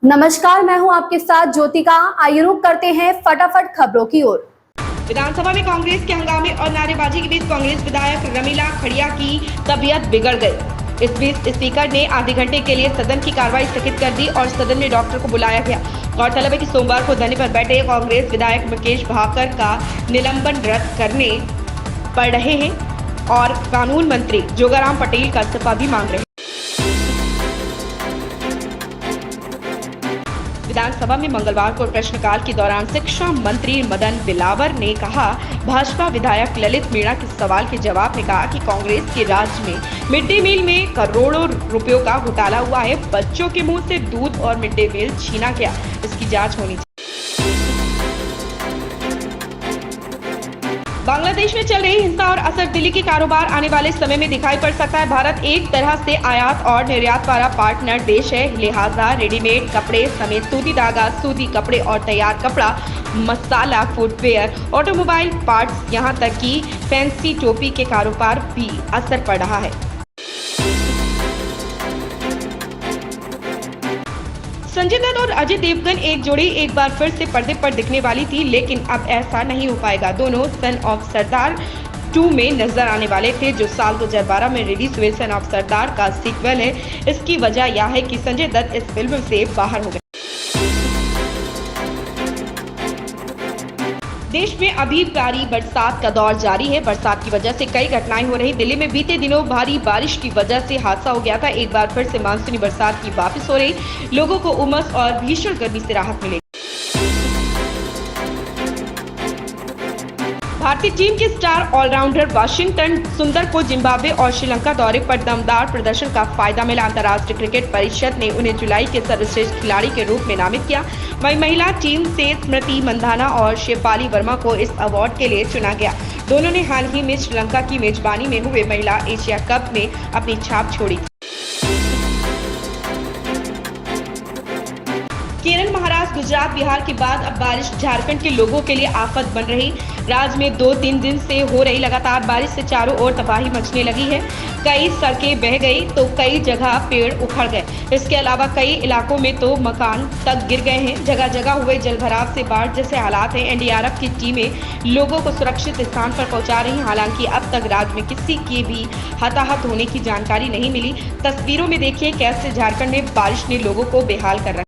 नमस्कार, मैं हूं आपके साथ ज्योतिका। आइए रुक करते हैं फटाफट खबरों की ओर। विधानसभा में कांग्रेस के हंगामे और नारेबाजी के बीच कांग्रेस विधायक रमीला खड़िया की तबीयत बिगड़ गई। इस बीच स्पीकर ने आधे घंटे के लिए सदन की कार्रवाई स्थगित कर दी और सदन में डॉक्टर को बुलाया गया। गौरतलब है कि सोमवार को धरने पर बैठे कांग्रेस विधायक मुकेश भाकर का निलंबन रद्द करने पड़ रहे हैं और कानून मंत्री जोगाराम पटेल का इस्तीफा भी मांग रहे हैं। विधानसभा में मंगलवार को प्रश्नकाल के दौरान शिक्षा मंत्री मदन बिलावर ने कहा, भाजपा विधायक ललित मीणा के सवाल के जवाब में कहा कि कांग्रेस के राज में मिड डे मील में करोड़ों रुपयों का घोटाला हुआ है। बच्चों के मुंह से दूध और मिड डे मील छीना गया, इसकी जांच होनी चाहिए। बांग्लादेश में चल रही हिंसा और असर दिली के कारोबार आने वाले समय में दिखाई पड़ सकता है। भारत एक तरह से आयात और निर्यात वाला पार्टनर देश है, लिहाजा रेडीमेड कपड़े समेत सूती धागा, सूती कपड़े और तैयार कपड़ा, मसाला, फुटवेयर, ऑटोमोबाइल पार्ट्स, यहाँ तक कि फैंसी टोपी के कारोबार भी असर पड़ रहा है। संजय दत्त और अजय देवगन एक जोड़ी एक बार फिर से पर्दे पर दिखने वाली थी, लेकिन अब ऐसा नहीं हो पाएगा। दोनों सन ऑफ सरदार 2 में नजर आने वाले थे, जो साल 2012 में रिलीज हुए सन ऑफ सरदार का सीक्वल है। इसकी वजह यह है कि संजय दत्त इस फिल्म से बाहर हो गए। देश में अभी भारी बरसात का दौर जारी है। बरसात की वजह से कई घटनाएं हो रही। दिल्ली में बीते दिनों भारी बारिश की वजह से हादसा हो गया था। एक बार फिर से मानसूनी बरसात की वापस हो रही, लोगों को उमस और भीषण गर्मी से राहत मिलेगी। भारतीय टीम के स्टार ऑलराउंडर वाशिंगटन सुंदर को जिम्बाब्वे और श्रीलंका दौरे पर दमदार प्रदर्शन का फायदा मिला। अंतर्राष्ट्रीय क्रिकेट परिषद ने उन्हें जुलाई के सर्वश्रेष्ठ खिलाड़ी के रूप में नामित किया। वहीं महिला टीम से स्मृति मंधाना और शेफाली वर्मा को इस अवार्ड के लिए चुना गया। दोनों ने हाल ही में श्रीलंका की मेजबानी में हुए महिला एशिया कप में अपनी छाप छोड़ी। केरल, महाराष्ट्र, गुजरात, बिहार के बाद अब बारिश झारखंड के लोगों के लिए आफत बन रही। राज्य में 2-3 दिन से हो रही लगातार बारिश से चारों ओर तबाही मचने लगी है। कई सड़कें बह गई तो कई जगह पेड़ उखड़ गए। इसके अलावा कई इलाकों में तो मकान तक गिर गए हैं। जगह जगह हुए जलभराव से बाढ़ जैसे हालात हैं। एनडीआरएफ की टीमें लोगों को सुरक्षित स्थान पर पहुंचा रही। हालांकि अब तक राज्य में किसी के भी हताहत होने की जानकारी नहीं मिली। तस्वीरों में देखिए कैसे झारखंड में बारिश ने लोगों को बेहाल कर रखा।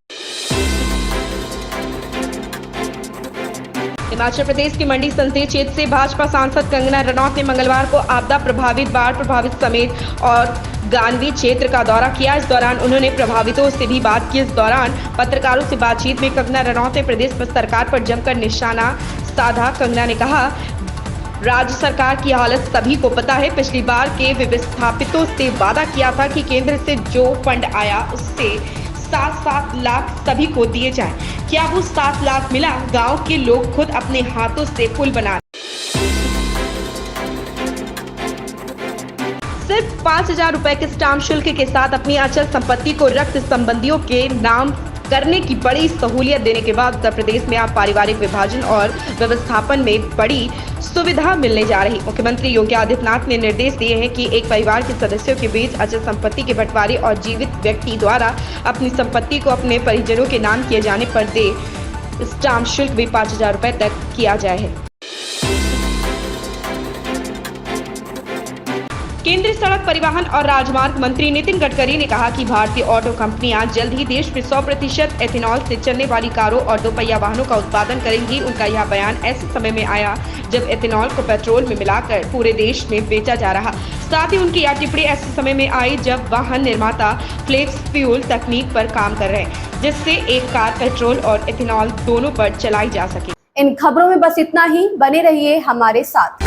हिमाचल प्रदेश के मंडी संसदीय क्षेत्र से भाजपा सांसद कंगना रनौत ने मंगलवार को आपदा प्रभावित, बाढ़ प्रभावित समेत और गानवी क्षेत्र का दौरा किया। इस दौरान उन्होंने प्रभावितों से भी बात की। इस दौरान पत्रकारों से बातचीत में कंगना रनौत ने प्रदेश सरकार पर जमकर निशाना साधा। कंगना ने कहा, राज्य सरकार की हालत सभी को पता है। पिछली बार के विस्थापितों से वादा किया था कि केंद्र से जो फंड आया उससे 7-7 लाख सभी को दिए जाएं। क्या वो 7 लाख मिला? गांव के लोग खुद अपने हाथों से पुल बना। सिर्फ 5,000 रुपए के स्टाम्प शुल्क के साथ अपनी अचल संपत्ति को रक्त संबंधियों के नाम करने की बड़ी सहूलियत देने के बाद उत्तर प्रदेश में अब पारिवारिक विभाजन और व्यवस्थापन में बड़ी सुविधा मिलने जा रही। मुख्यमंत्री योगी आदित्यनाथ ने निर्देश दिए हैं कि एक परिवार के सदस्यों के बीच अचल संपत्ति के बंटवारे और जीवित व्यक्ति द्वारा अपनी संपत्ति को अपने परिजनों के नाम किए जाने पर दे स्टाम्प शुल्क भी 5,000 रुपए तक किया जाए है। केंद्रीय सड़क परिवहन और राजमार्ग मंत्री नितिन गडकरी ने कहा कि भारतीय ऑटो कंपनियां जल्द ही देश में 100% एथेनॉल से चलने वाली कारों और दोपहिया वाहनों का उत्पादन करेंगी। उनका यह बयान ऐसे समय में आया जब एथेनॉल को पेट्रोल में मिलाकर पूरे देश में बेचा जा रहा। साथ ही उनकी यह टिप्पणी ऐसे समय में आई जब वाहन निर्माता फ्लेक्स फ्यूल तकनीक पर काम कर रहे हैं, जिससे एक कार पेट्रोल और एथेनॉल दोनों पर चलाई जा सके। इन खबरों में बस इतना ही। बने रहिए हमारे साथ।